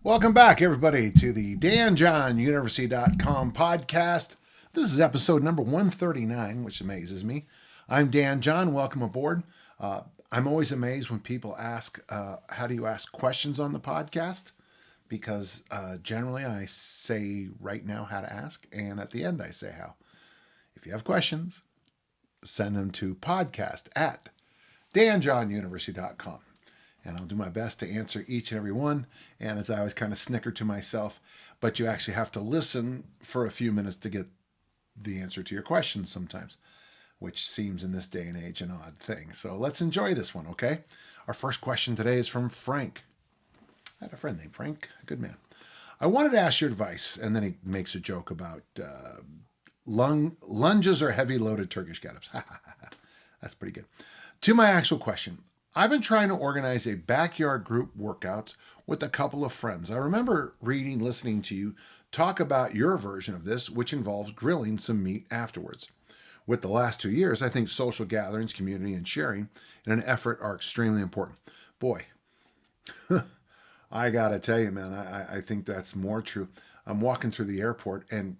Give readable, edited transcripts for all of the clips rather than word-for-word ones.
Welcome back, everybody, to the DanJohnUniversity.com podcast. This is episode number 139, which amazes me. I'm Dan John. Welcome aboard. I'm always amazed when people ask, how do you ask questions on the podcast? Because generally I say right now how to ask, and at the end I say how. If you have questions, send them to podcast at DanJohnUniversity.com. And I'll do my best to answer each and every one. And as I always kind of snicker to myself, but you actually have to listen for a few minutes to get the answer to your questions sometimes, which seems in this day and age an odd thing. So let's enjoy this one, okay? Our first question today is from Frank. I had a friend named Frank, a good man. I wanted to ask your advice, and then he makes a joke about lunges or heavy loaded Turkish get-ups. That's pretty good. To my actual question, I've been trying to organize a backyard group workouts with a couple of friends. I remember listening to you talk about your version of this, which involves grilling some meat afterwards. With the last 2 years, I think social gatherings, community, and sharing in an effort are extremely important. Boy, I gotta tell you, man, I think that's more true. I'm walking through the airport and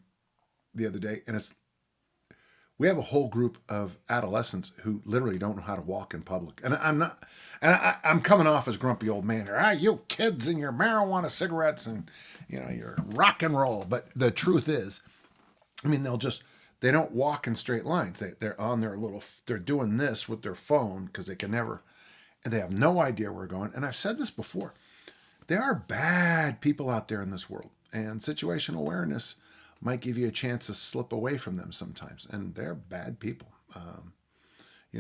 the other day, and we have a whole group of adolescents who literally don't know how to walk in public. And I'm coming off as grumpy old man here. You kids and your marijuana cigarettes and, your rock and roll. But the truth is, they don't walk in straight lines. They're on they're doing this with their phone because and they have no idea where we're going. And I've said this before. There are bad people out there in this world, and situational awareness might give you a chance to slip away from them sometimes. And they're bad people.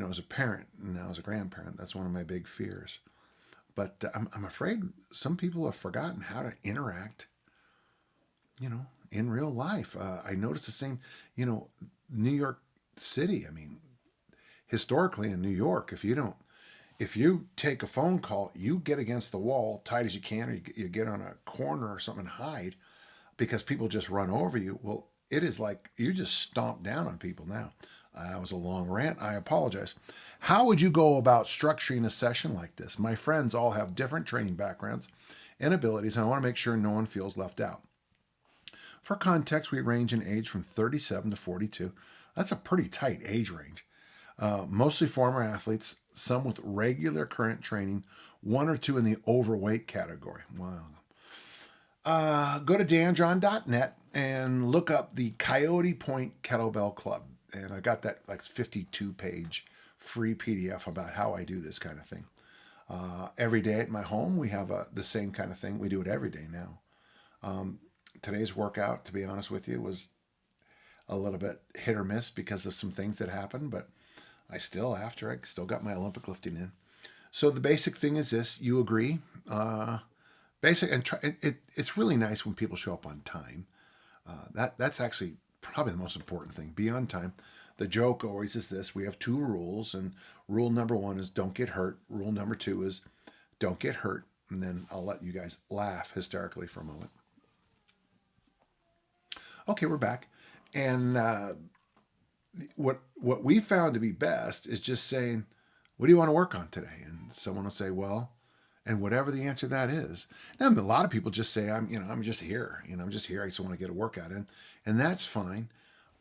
As a parent and now as a grandparent, that's one of my big fears. But I'm afraid some people have forgotten how to interact, in real life. I noticed the same, New York City. Historically in New York, if you take a phone call, you get against the wall tight as you can, or you get on a corner or something and hide, because people just run over you. Well, it is like you just stomp down on people now. That was a long rant. I apologize. How would you go about structuring a session like this? My friends all have different training backgrounds and abilities, and I want to make sure no one feels left out. For context, we range in age from 37 to 42. That's a pretty tight age range. Mostly former athletes, some with regular current training, one or two in the overweight category. Wow. Go to danjohn.net and look up the Coyote Point Kettlebell Club. And I got that 52-page free PDF about how I do this kind of thing. Every day at my home, we have the same kind of thing. We do it every day now. Today's workout, to be honest with you, was a little bit hit or miss because of some things that happened. But I still got my Olympic lifting in. So the basic thing is this. You agree. It's really nice when people show up on time. That's actually probably the most important thing. Be on time. The joke always is this: we have 2 rules, and rule number 1 is don't get hurt. Rule number 2 is don't get hurt. And then I'll let you guys laugh hysterically for a moment. Okay, we're back, and what we found to be best is just saying, "What do you want to work on today?" And someone will say, "Well." And whatever the answer to that is. Now, a lot of people just say, I'm just here. I'm just here. I just want to get a workout in. And that's fine.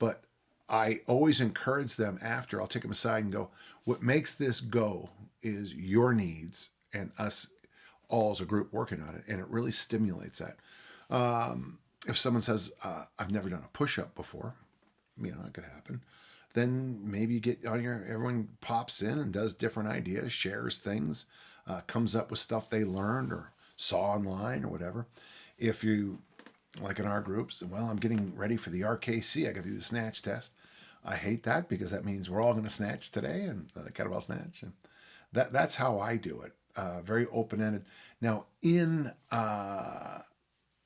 But I always encourage them after. I'll take them aside and go, what makes this go is your needs and us all as a group working on it. And it really stimulates that. If someone says, I've never done a push-up before, that could happen. Then maybe you get on everyone pops in and does different ideas, shares things, comes up with stuff they learned or saw online or whatever. If you, like in our groups, I'm getting ready for the RKC, I got to do the snatch test. I hate that because that means we're all going to snatch today, and kettlebell snatch. And that's how I do it. Very open-ended. Now, in the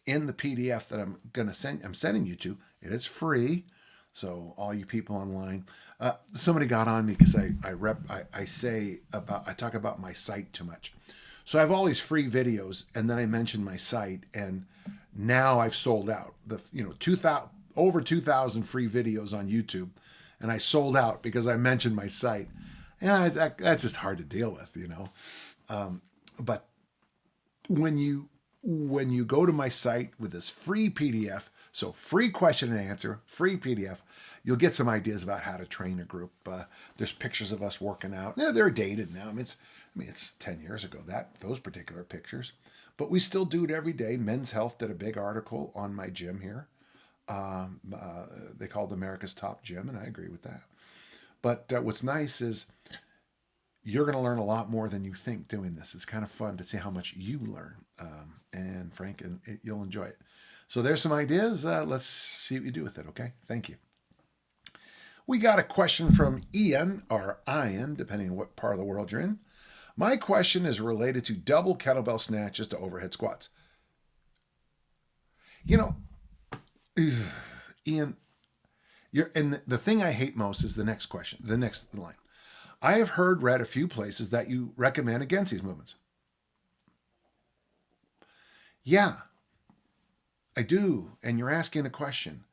PDF that I'm sending you to, it is free. So all you people online, somebody got on me because I talk about my site too much. So I have all these free videos, and then I mention my site, and now I've sold out. Over 2,000 free videos on YouTube, and I sold out because I mentioned my site. And that's just hard to deal with, But when you when you go to my site with this free PDF, so free question and answer, free PDF, you'll get some ideas about how to train a group. There's pictures of us working out. Yeah, they're dated now. It's 10 years ago, those particular pictures. But we still do it every day. Men's Health did a big article on my gym here. They called America's Top Gym, and I agree with that. But what's nice is you're going to learn a lot more than you think doing this. It's kind of fun to see how much you learn. And Frank, you'll enjoy it. So there's some ideas. Let's see what you do with it, okay? Thank you. We got a question from Ian, or Ian, depending on what part of the world you're in. My question is related to double kettlebell snatches to overhead squats. You know, Ian, and the thing I hate most is the next question, the next line. I have read a few places that you recommend against these movements. Yeah, I do. And you're asking a question.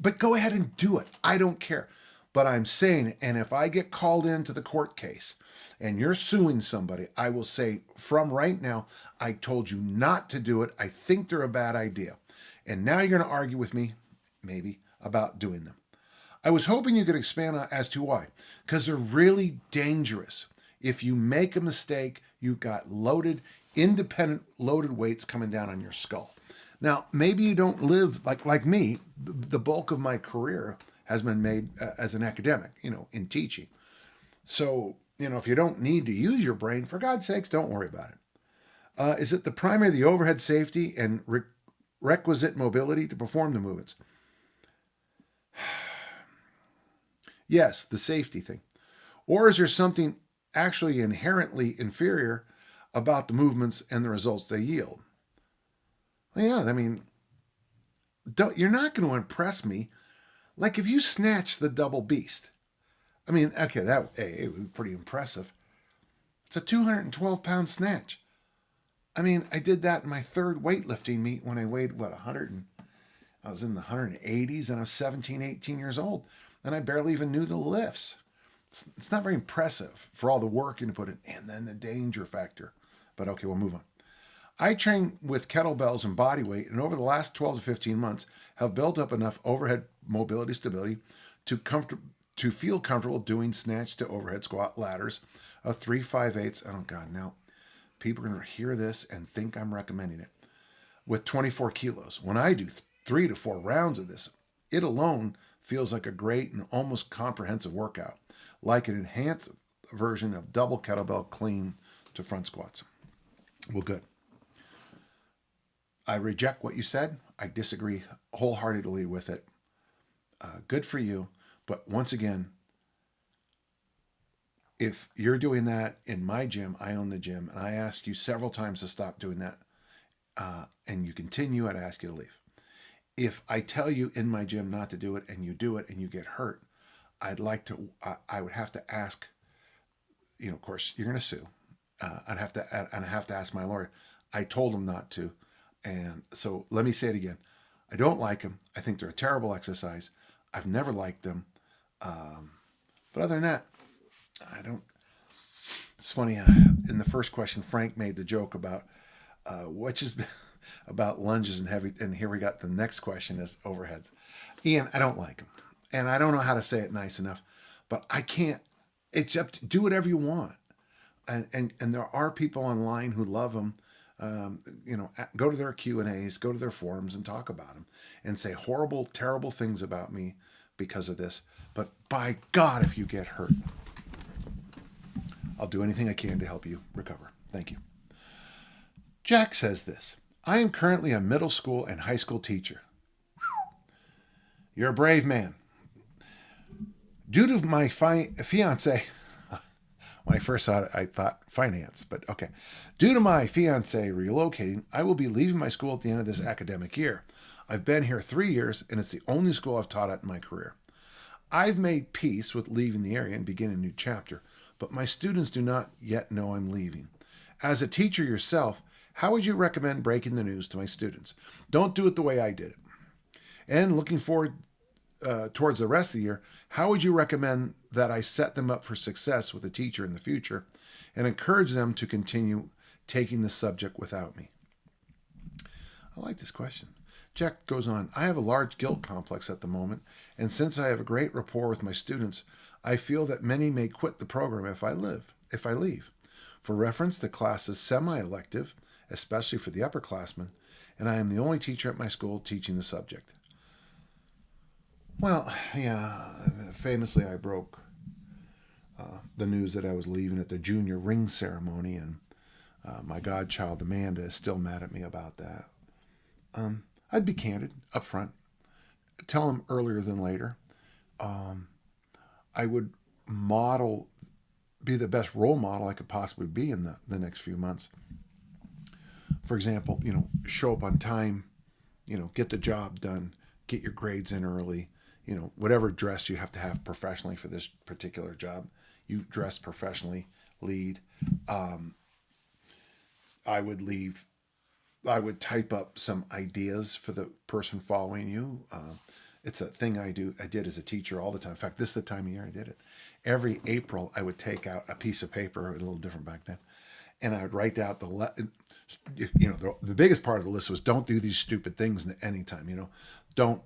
But go ahead and do it. I don't care. But I'm saying, and if I get called into the court case and you're suing somebody, I will say from right now, I told you not to do it. I think they're a bad idea. And now you're going to argue with me, maybe, about doing them. I was hoping you could expand on as to why. Because they're really dangerous. If you make a mistake, you've got independent loaded weights coming down on your skull. Now, maybe you don't live like me. The bulk of my career has been made as an academic, in teaching. So, if you don't need to use your brain, for God's sakes, don't worry about it. Is it the primary, the overhead safety and requisite mobility to perform the movements? Yes, the safety thing. Or is there something actually inherently inferior about the movements and the results they yield? Well, yeah, you're not going to impress me. Like if you snatch the double beast, okay, it would be pretty impressive. It's a 212-pound snatch. I did that in my third weightlifting meet when I weighed, 100, I was in the 180s and I was 17, 18 years old. And I barely even knew the lifts. It's not very impressive for all the work you put in, and then the danger factor. But okay, we'll move on. I train with kettlebells and body weight, and over the last 12 to 15 months have built up enough overhead mobility stability to feel comfortable doing snatch to overhead squat ladders of 3 5/8. Oh God, now people are going to hear this and think I'm recommending it. With 24 kilos. When I do 3 to 4 rounds of this, it alone feels like a great and almost comprehensive workout, like an enhanced version of double kettlebell clean to front squats. Well, good. I reject what you said. I disagree wholeheartedly with it. Good for you. But once again, if you're doing that in my gym, I own the gym, and I ask you several times to stop doing that, and you continue, I'd ask you to leave. If I tell you in my gym not to do it and you do it and you get hurt, I would have to ask, of course, you're going to sue. I'd have to ask my lawyer. I told him not to. And so let me say it again. I don't like them. I think they're a terrible exercise. I've never liked them. But other than that, I don't. It's funny. In the first question, Frank made the joke about which is about lunges and heavy. And here we got the next question is overheads. Ian, I don't like them. And I don't know how to say it nice enough, but I can't. It's up to do whatever you want. And there are people online who love them. Go to their Q&As, go to their forums and talk about them and say horrible, terrible things about me because of this. But by God, if you get hurt, I'll do anything I can to help you recover. Thank you. Jack says this. I am currently a middle school and high school teacher. You're a brave man. Due to my fiance, when I first saw it, I thought finance, but okay. Due to my fiance relocating, I will be leaving my school at the end of this academic year. I've been here 3 years, and it's the only school I've taught at in my career. I've made peace with leaving the area and beginning a new chapter, but my students do not yet know I'm leaving. As a teacher yourself, how would you recommend breaking the news to my students? Don't do it the way I did it. And looking forward towards the rest of the year, how would you recommend that I set them up for success with a teacher in the future and encourage them to continue taking the subject without me? I like this question. Jack goes on, I have a large guilt complex at the moment, and since I have a great rapport with my students, I feel that many may quit the program if I leave. For reference, the class is semi-elective, especially for the upperclassmen, and I am the only teacher at my school teaching the subject. Well, yeah, famously I broke the news that I was leaving at the junior ring ceremony, and my godchild Amanda is still mad at me about that. I'd be candid up front, tell them earlier than later. I would be the best role model I could possibly be in the next few months. For example, show up on time, get the job done, get your grades in early, whatever dress you have to have professionally for this particular job, you dress professionally, lead. I would type up some ideas for the person following you. It's a thing I did as a teacher all the time. In fact, this is the time of year I did it. Every April, I would take out a piece of paper, a little different back then, and I would write out the biggest part of the list was don't do these stupid things anytime. Don't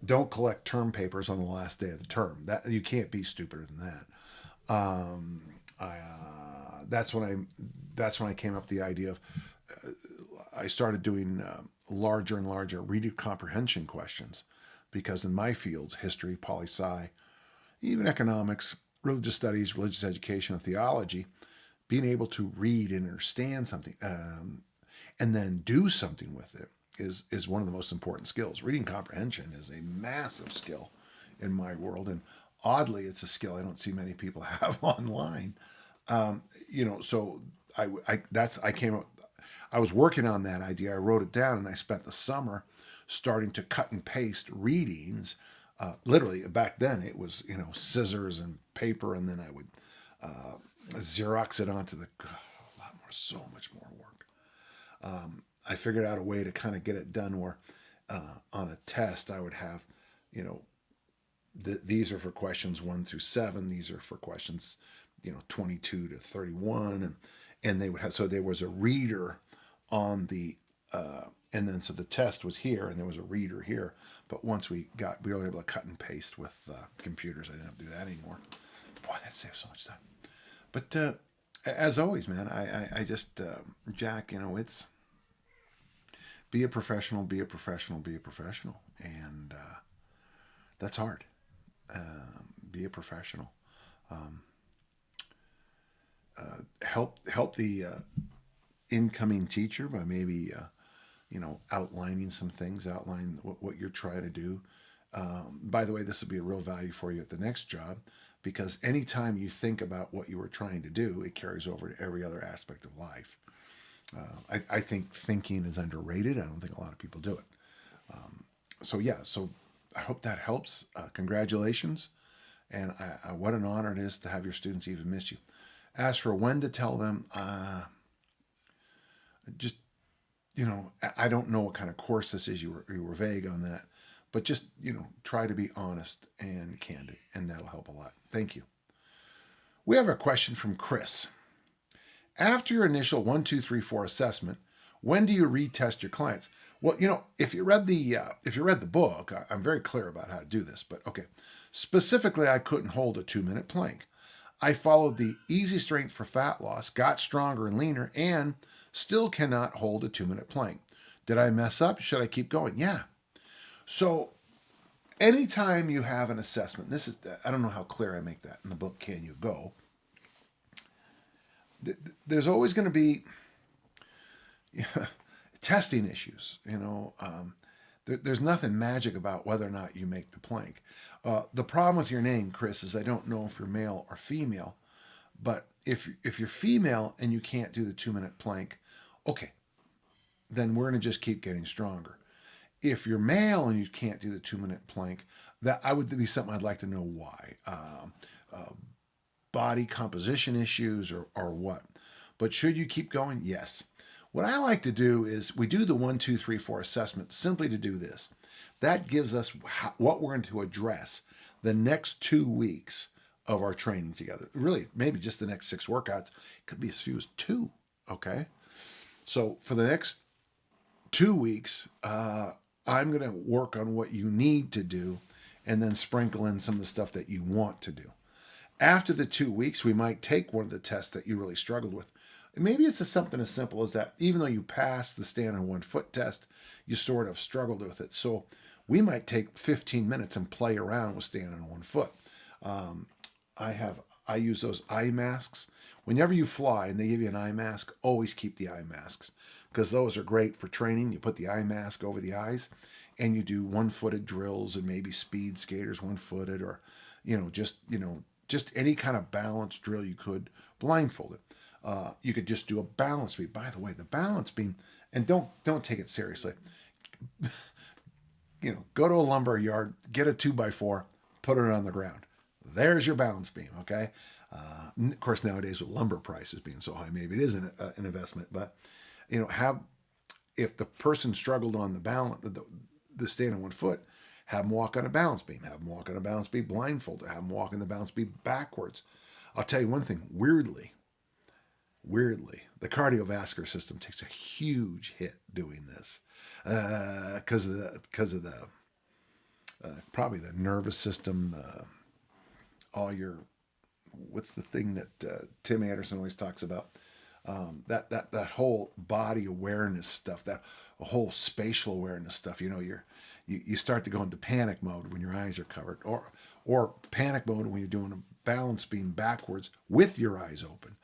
don't collect term papers on the last day of the term. That you can't be stupider than that. That's when I came up with the idea of I started doing larger and larger reading comprehension questions, because in my fields, history, poli-sci, even economics, religious studies, religious education, and theology, being able to read and understand something and then do something with it is one of the most important skills. Reading comprehension is a massive skill in my world, and oddly, it's a skill I don't see many people have online. So I came up. I was working on that idea. I wrote it down, and I spent the summer starting to cut and paste readings. Literally, back then it was scissors and paper, and then I would Xerox it onto so much more work. I figured out a way to kind of get it done where on a test I would have, these are for questions 1 through 7. These are for questions, 22 to 31, and they would have. So there was a reader on the, and then so the test was here, and there was a reader here. But once we were able to cut and paste with computers. I didn't have to do that anymore. Boy, that saves so much time. But as always, man, I just Jack, it's be a professional, be a professional, be a professional, and that's hard. Be a professional. Help the incoming teacher by maybe outlining some things, outline what you're trying to do. By the way, this will be a real value for you at the next job, because anytime you think about what you were trying to do, it carries over to every other aspect of life. I think thinking is underrated. I don't think a lot of people do it. So I hope that helps. Congratulations. And what an honor it is to have your students even miss you. As for when to tell them, I don't know what kind of course this is. You were vague on that. But just, try to be honest and candid, and that'll help a lot. Thank you. We have a question from Chris. After your initial 1, 2, 3, 4 assessment, when do you retest your clients? Well, if you read the book, I'm very clear about how to do this. But okay, specifically, I couldn't hold a 2-minute plank. I followed the easy strength for fat loss, got stronger and leaner, and still cannot hold a 2-minute plank. Did I mess up? Should I keep going? Yeah. So anytime you have an assessment, I don't know how clear I make that in the book, Can You Go? There's always going to be testing issues. There's nothing magic about whether or not you make the plank. The problem with your name, Chris, is I don't know if you're male or female, but if you're female and you can't do the 2-minute plank, okay, then we're going to just keep getting stronger. If you're male and you can't do the 2-minute plank, that would be something I'd like to know why. Body composition issues or what. But should you keep going? Yes. What I like to do is we do the 1, 2, 3, 4 assessment simply to do this. That gives us what we're going to address the next 2 weeks of our training together. Really, maybe just the next 6 workouts. It could be as few as 2, okay? So for the next 2 weeks, I'm going to work on what you need to do and then sprinkle in some of the stuff that you want to do. After the 2 weeks, we might take one of the tests that you really struggled with. Maybe it's something as simple as that. Even though you passed the stand on 1 foot test, you sort of struggled with it. So we might take 15 minutes and play around with standing on 1 foot. I use those eye masks. Whenever you fly and they give you an eye mask, always keep the eye masks, because those are great for training. You put the eye mask over the eyes and you do 1-footed drills and maybe speed skaters 1-footed, or just any kind of balance drill you could blindfolded. You could just do a balance beam. By the way, the balance beam, and don't take it seriously. Go to a lumber yard, get a 2x4, put it on the ground. There's your balance beam, okay? Of course, nowadays with lumber prices being so high, maybe it isn't an investment. But if the person struggled on the balance, the stand on 1 foot, have them walk on a balance beam. Have them walk on a balance beam blindfolded. Have them walk on the balance beam backwards. I'll tell you one thing. Weirdly, the cardiovascular system takes a huge hit doing this because of the probably the nervous system. What's the thing that Tim Anderson always talks about? That whole body awareness stuff, that whole spatial awareness stuff. You start to go into panic mode when your eyes are covered, or panic mode when you're doing a balance beam backwards with your eyes open.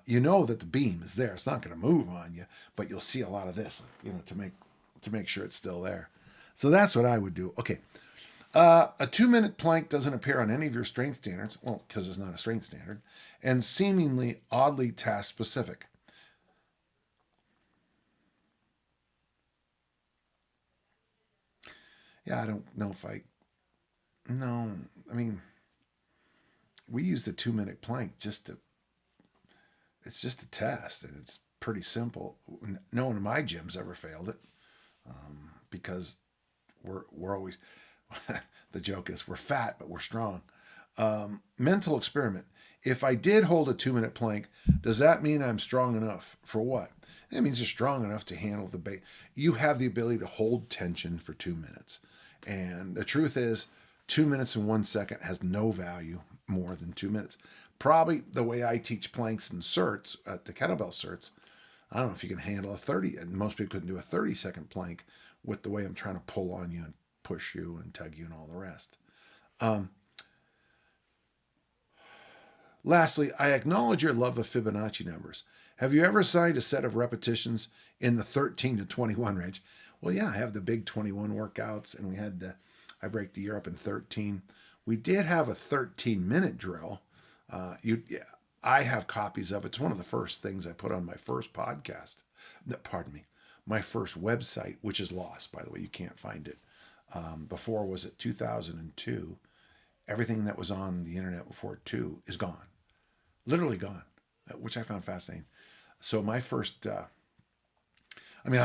You know that the beam is there; it's not going to move on you, but you'll see a lot of this, to make sure it's still there. So that's what I would do. Okay. A 2-minute plank doesn't appear on any of your strength standards, well, because it's not a strength standard, and seemingly oddly task specific. Yeah, I don't know if no, I mean, we use the 2-minute plank it's just a test, and it's pretty simple. No one in my gym's ever failed it, because we're always, the joke is we're fat, but we're strong. Mental experiment. If I did hold a 2-minute plank, does that mean I'm strong enough? For what? It means you're strong enough to handle the bait. You have the ability to hold tension for 2 minutes. And the truth is, 2 minutes and 1 second has no value more than 2 minutes. Probably the way I teach planks and certs, the kettlebell certs, I don't know if you can handle a 30, and most people couldn't do a 30-second plank with the way I'm trying to pull on you and push you and tug you and all the rest. Lastly, I acknowledge your love of Fibonacci numbers. Have you ever assigned a set of repetitions in the 13 to 21 range? Well, yeah, I have the big 21 workouts, and I break the year up in 13. We did have a 13-minute drill. I have copies of it. It's one of the first things I put on my first podcast. No, pardon me, my first website, which is lost, by the way. You can't find it. Before, was it 2002? Everything that was on the internet before 2 is gone. Literally gone, which I found fascinating. So my first, I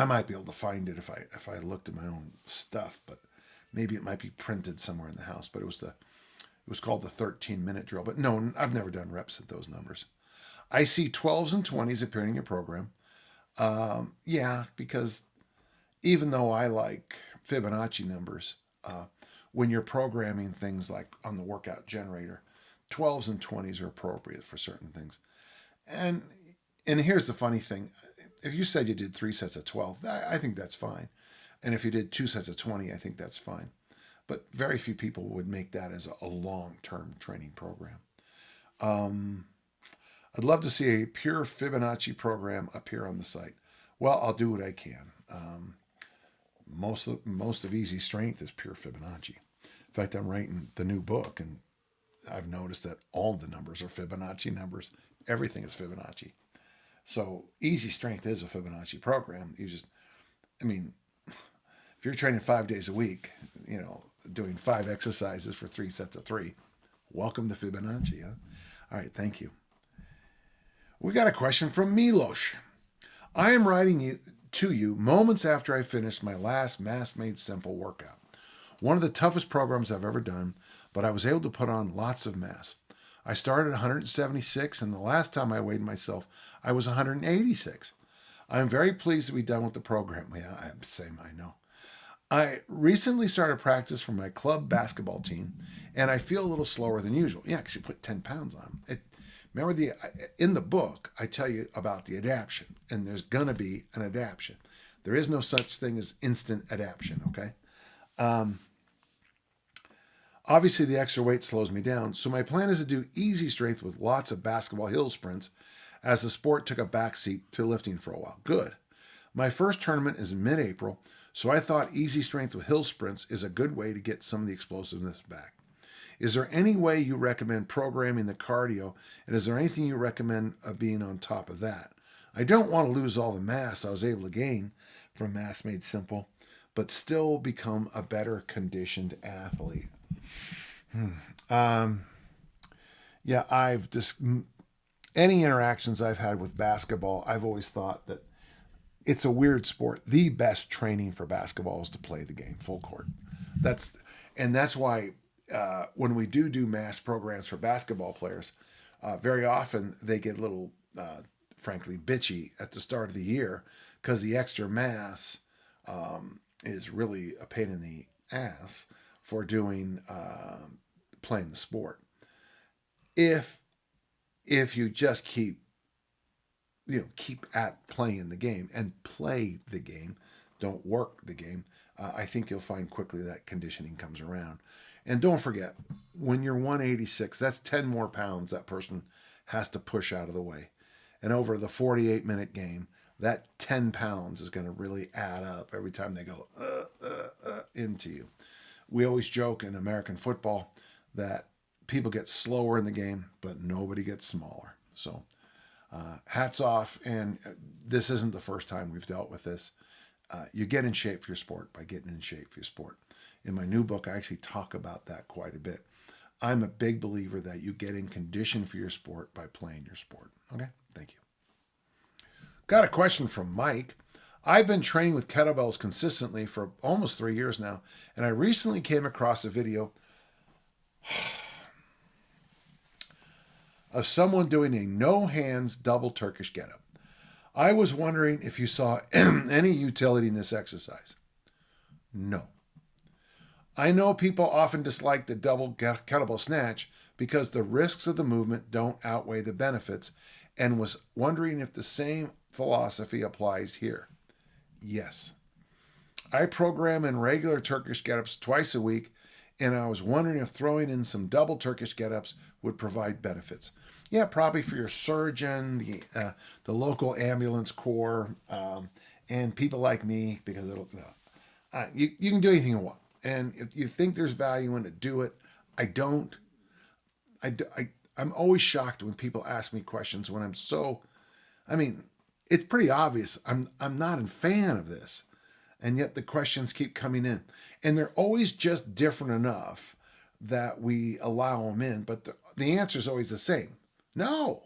might be able to find it if I looked at my own stuff, but maybe it might be printed somewhere in the house. But it was called the 13-minute drill. But no, I've never done reps at those numbers. I see 12s and 20s appearing in your program. Yeah, because even though I like Fibonacci numbers, when you're programming things like on the workout generator, 12s and 20s are appropriate for certain things. And here's the funny thing. If you said you did 3 sets of 12, I think that's fine. And if you did 2 sets of 20, I think that's fine. But very few people would make that as a long-term training program. I'd love to see a pure Fibonacci program appear on the site. Well, I'll do what I can. Most of Easy Strength is pure Fibonacci. In fact, I'm writing the new book, and I've noticed that all the numbers are Fibonacci numbers. Everything is Fibonacci. So Easy Strength is a Fibonacci program. If you're training 5 days a week, doing 5 exercises for 3 sets of 3, welcome to Fibonacci. Huh? All right, thank you. We got a question from Milosh. I am writing to you moments after I finished my last Mass Made Simple workout. One of the toughest programs I've ever done, but I was able to put on lots of mass. I started at 176, and the last time I weighed myself, I was 186. I'm very pleased to be done with the program. Yeah, I'm same. I know. I recently started practice for my club basketball team, and I feel a little slower than usual. Yeah, because you put 10 pounds on it. Remember in the book, I tell you about the adaptation, and there's gonna be an adaptation. There is no such thing as instant adaptation. Okay. Um, Obviously, the extra weight slows me down, so my plan is to do easy strength with lots of basketball hill sprints, as the sport took a backseat to lifting for a while. Good. My first tournament is mid-April, so I thought easy strength with hill sprints is a good way to get some of the explosiveness back. Is there any way you recommend programming the cardio, and is there anything you recommend being on top of that? I don't want to lose all the mass I was able to gain from Mass Made Simple, but still become a better conditioned athlete. Um, yeah, I've just any interactions I've had with basketball, I've always thought that it's a weird sport. The best training for basketball is to play the game full court. That's that's why when we do mass programs for basketball players, very often they get a little, frankly, bitchy at the start of the year because the extra mass is really a pain in the ass for doing playing the sport. If you just keep at playing the game and play the game, don't work the game, I think you'll find quickly that conditioning comes around. And don't forget, when you're 186, that's 10 more pounds that person has to push out of the way. And over the 48-minute game, that 10 pounds is going to really add up every time they go into you. We always joke in American football that people get slower in the game, but nobody gets smaller. So hats off. And this isn't the first time we've dealt with this. You get in shape for your sport by getting in shape for your sport. In my new book, I actually talk about that quite a bit. I'm a big believer that you get in condition for your sport by playing your sport. Okay, thank you. Got a question from Mike. I've been training with kettlebells consistently for almost 3 years now, and I recently came across a video of someone doing a no hands double Turkish get-up. I was wondering if you saw any utility in this exercise. No. I know people often dislike the double kettlebell snatch because the risks of the movement don't outweigh the benefits, and was wondering if the same philosophy applies here. Yes. I program in regular Turkish get-ups twice a week, and I was wondering if throwing in some double Turkish get-ups would provide benefits. Yeah, probably for your surgeon, the local ambulance corps, and people like me, because you can do anything you want. And if you think there's value in it, do it. I don't. I'm always shocked when people ask me questions when it's pretty obvious I'm not a fan of this. And yet the questions keep coming in. And they're always just different enough that we allow them in. But the answer is always the same. No.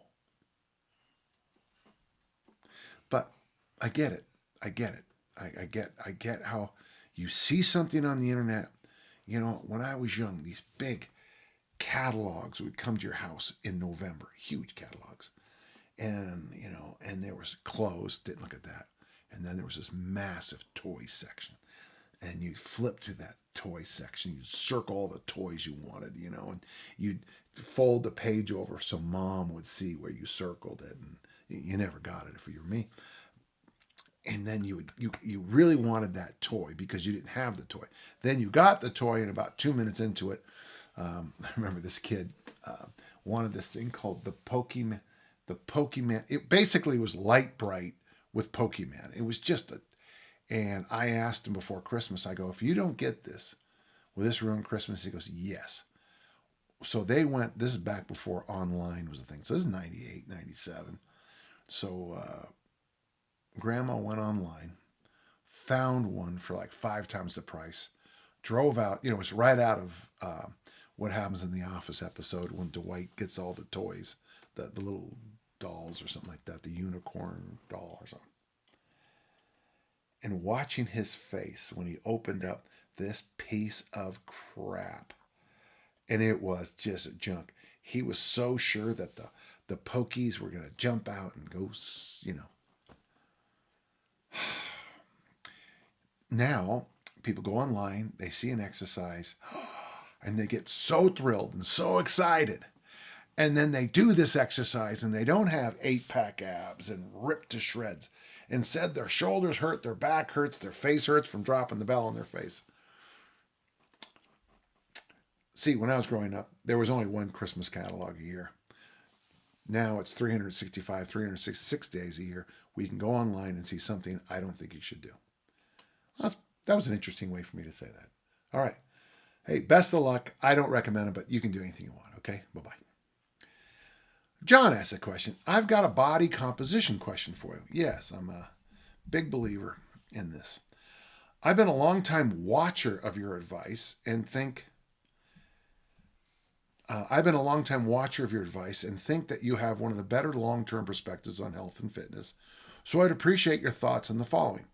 But I get it. I get it. I get how you see something on the internet. When I was young, these big catalogs would come to your house in November, huge catalogs. And, and there was clothes, didn't look at that. And then there was this massive toy section. And you'd flip to that toy section. You'd circle all the toys you wanted, and you'd fold the page over so mom would see where you circled it. And you never got it if you were me. And then you really wanted that toy because you didn't have the toy. Then you got the toy, and about 2 minutes into it, I remember this kid wanted this thing called the Pokemon. The Pokemon. It basically was Light Bright with Pokemon. It was just and I asked him before Christmas, I go, if you don't get this, will this ruin Christmas? He goes, yes. So they went, this is back before online was a thing. So this is 98, 97. So Grandma went online, found one for like 5 times the price, drove out, it was right out of What Happens in the Office episode when Dwight gets all the toys, the little dolls or something like that, the unicorn doll or something. And watching his face when he opened up this piece of crap, and it was just junk. He was so sure that the pokies were going to jump out and go, Now, people go online, they see an exercise, and they get so thrilled and so excited. And then they do this exercise and they don't have 8-pack abs and ripped to shreds. Instead, their shoulders hurt, their back hurts, their face hurts from dropping the bell on their face. See, when I was growing up, there was only one Christmas catalog a year. Now it's 365, 366 days a year. We can go online and see something I don't think you should do. That was an interesting way for me to say that. All right. Hey, best of luck. I don't recommend it, but you can do anything you want. Okay? Bye-bye. John asked a question. I've got a body composition question for you. Yes, I'm a big believer in this. I've been a long time watcher of your advice and think that you have one of the better long-term perspectives on health and fitness. So I'd appreciate your thoughts on the following.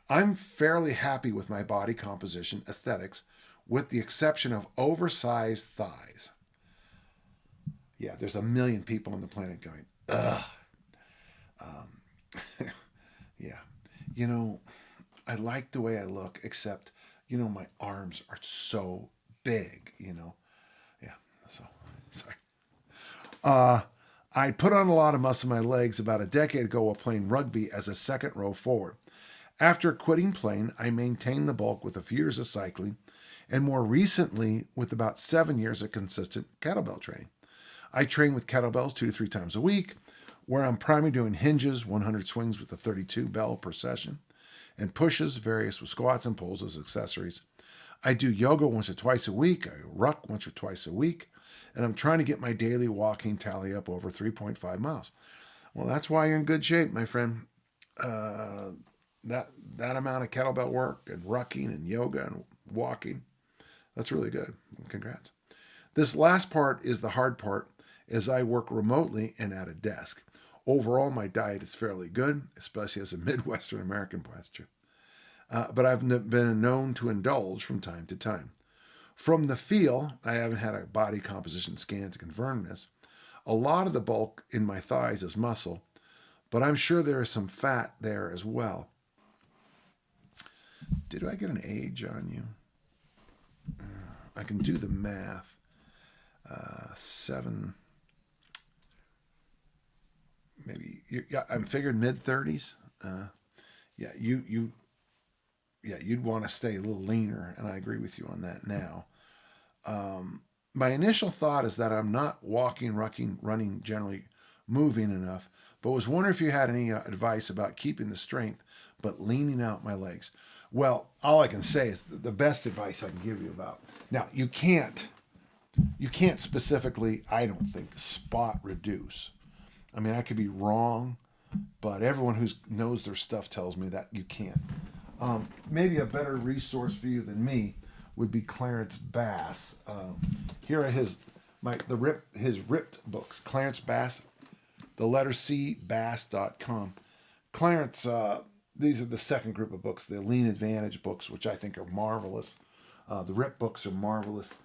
I'm fairly happy with my body composition aesthetics, with the exception of oversized thighs. Yeah, there's a million people on the planet going, ugh. Yeah. You know, I like the way I look, except, you know, my arms are so big, you know. Yeah, so, sorry. I put on a lot of muscle in my legs about a decade ago while playing rugby as a second row forward. After quitting playing, I maintained the bulk with a few years of cycling, and more recently with about 7 years of consistent kettlebell training. I train with kettlebells 2 to 3 times a week, where I'm primarily doing hinges, 100 swings with a 32 bell per session, and pushes, various with squats and pulls as accessories. I do yoga once or twice a week. I ruck once or twice a week, and I'm trying to get my daily walking tally up over 3.5 miles. Well, that's why you're in good shape, my friend. That amount of kettlebell work and rucking and yoga and walking, that's really good. Congrats. This last part is the hard part, as I work remotely and at a desk. Overall, my diet is fairly good, especially as a Midwestern American pastor. But I've been known to indulge from time to time. From the feel, I haven't had a body composition scan to confirm this. A lot of the bulk in my thighs is muscle, but I'm sure there is some fat there as well. Did I get an age on you? I can do the math. 7, maybe. Yeah, I'm figuring mid-30s. Yeah, you'd want to stay a little leaner, and I agree with you on that now. My initial thought is that I'm not walking, rucking, running, generally moving enough, but was wondering if you had any advice about keeping the strength but leaning out my legs. Well, all I can say is the best advice I can give you about. Now, you can't specifically, I don't think, spot reduce. I mean, I could be wrong, but everyone who knows their stuff tells me that you can't. Maybe a better resource for you than me would be Clarence Bass. Here are his ripped books. Clarence Bass, the letter C, bass.com. Clarence, these are the second group of books, the Lean Advantage books, which I think are marvelous. The ripped books are marvelous.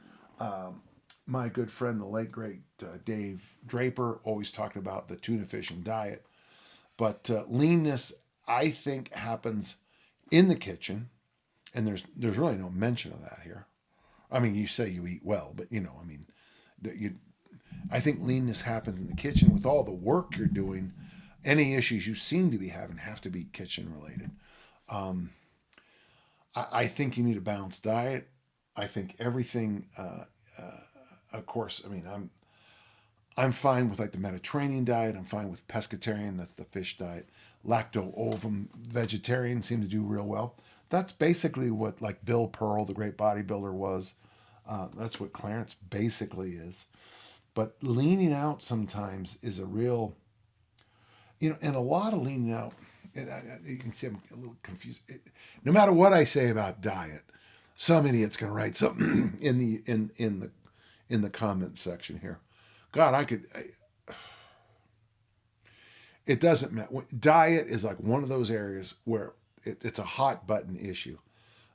My good friend, the late great Dave Draper, always talked about the tuna fishing diet. But leanness, I think, happens in the kitchen, and there's really no mention of that here. I mean, you say you eat well, but I think leanness happens in the kitchen with all the work you're doing. Any issues you seem to be having have to be kitchen related. I think you need a balanced diet. I think everything. Of course, I mean, I'm fine with like the Mediterranean diet. I'm fine with pescatarian. That's the fish diet. Lacto-ovum vegetarian seem to do real well. That's basically what like Bill Pearl, the great bodybuilder, was. That's what Clarence basically is. But leaning out sometimes is a real, and a lot of leaning out. You can see I'm a little confused. No matter what I say about diet, some idiot's going to write something in the comment section here. God, it doesn't matter. Diet is like one of those areas where it's a hot button issue.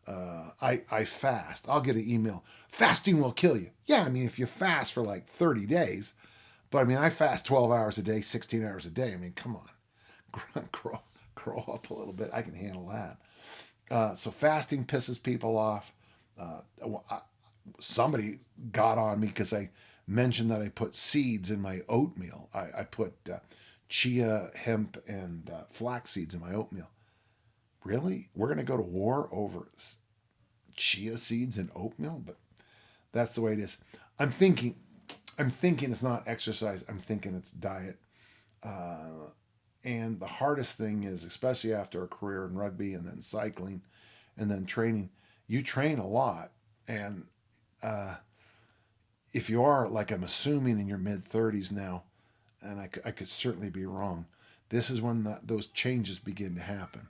I fast. I'll get an email. Fasting will kill you. Yeah, I mean, if you fast for like 30 days, but I mean, I fast 12 hours a day, 16 hours a day. I mean, come on. curl up a little bit. I can handle that. So fasting pisses people off. Uh, Somebody got on me because I mentioned that I put seeds in my oatmeal. I put chia, hemp, and flax seeds in my oatmeal. Really? We're going to go to war over chia seeds and oatmeal? But that's the way it is. I'm thinking. I'm thinking it's not exercise. I'm thinking it's diet. Uh, and the hardest thing is, especially after a career in rugby and then cycling and then training, you train a lot. And uh, if you are, like I'm assuming, in your mid 30s now, and I could certainly be wrong, this is when those changes begin to happen.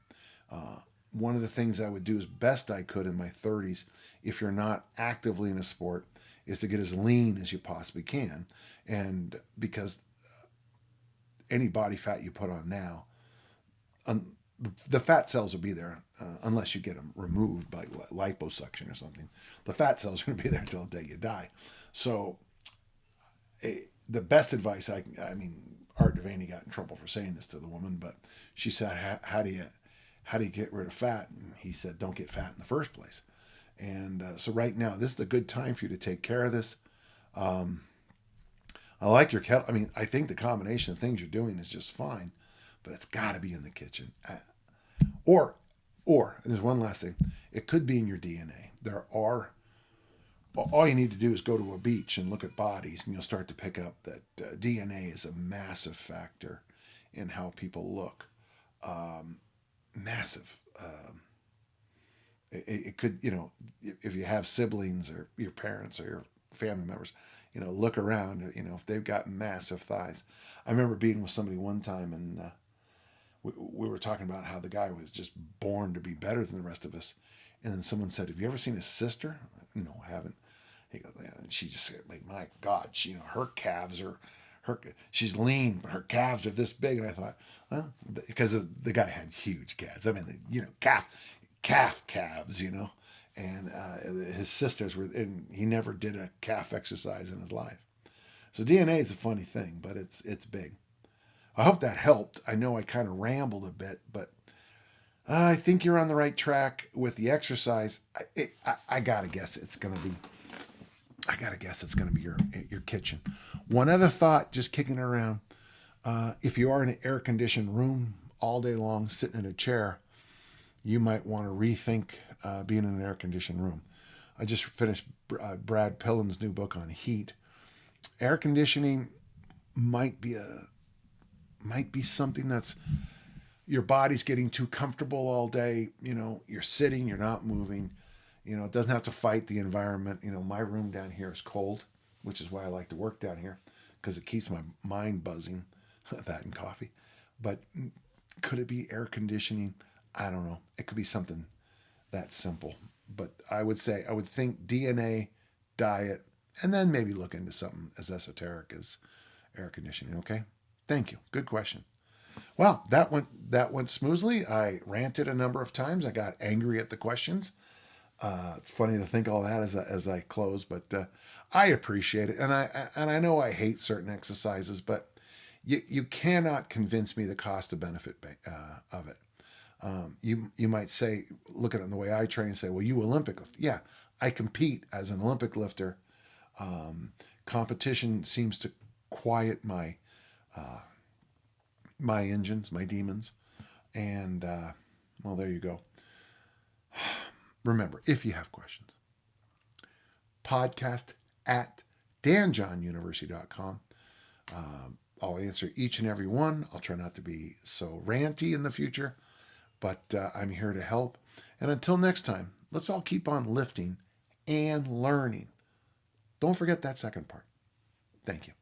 Uh, One of the things I would do as best I could in my 30s, if you're not actively in a sport, is to get as lean as you possibly can. And because any body fat you put on now, um, the fat cells will be there unless you get them removed by liposuction or something. The fat cells are going to be there until the day you die. So the best advice I mean, Art Devaney got in trouble for saying this to the woman, but she said, how do you get rid of fat? And he said, don't get fat in the first place. And so right now, this is a good time for you to take care of this. Um, I like your kettle. I mean, I think the combination of things you're doing is just fine, but it's got to be in the kitchen. Or, there's one last thing. It could be in your DNA. All you need to do is go to a beach and look at bodies, and you'll start to pick up that DNA is a massive factor in how people look. Massive. It could, if you have siblings or your parents or your family members, look around, if they've got massive thighs. I remember being with somebody one time, and we were talking about how the guy was just born to be better than the rest of us. And then someone said, have you ever seen his sister? No, I haven't. He goes, yeah. And she just said, like, my God, her calves are, she's lean, but her calves are this big. And I thought, well, because the guy had huge calves. I mean, calf calves, and his sisters were, and he never did a calf exercise in his life. So DNA is a funny thing, but it's big. I hope that helped. I know I kind of rambled a bit, but I think you're on the right track with the exercise. I gotta guess it's gonna be. I gotta guess it's gonna be your kitchen. One other thought, just kicking around. If you are in an air-conditioned room all day long, sitting in a chair, you might want to rethink being in an air-conditioned room. I just finished Brad Pillen's new book on heat. Air conditioning might be something that's your body's getting too comfortable all day. You're sitting, you're not moving. It doesn't have to fight the environment. My room down here is cold, which is why I like to work down here, because it keeps my mind buzzing. That and coffee. But could it be air conditioning? I don't know. It could be something that simple. But I would think DNA, diet, and then maybe look into something as esoteric as air conditioning. Okay? Thank you. Good question. Well, that went smoothly. I ranted a number of times. I got angry at the questions. It's funny to think all that as I close, but I appreciate it, and I know I hate certain exercises, but you cannot convince me the cost of benefit of it. You might say, look at it in the way I train and say, well, you Olympic lift. Yeah, I compete as an Olympic lifter. Competition seems to quiet my engines, my demons. And, well, there you go. Remember, if you have questions, podcast at danjohnuniversity.com. I'll answer each and every one. I'll try not to be so ranty in the future, but I'm here to help. And until next time, let's all keep on lifting and learning. Don't forget that second part. Thank you.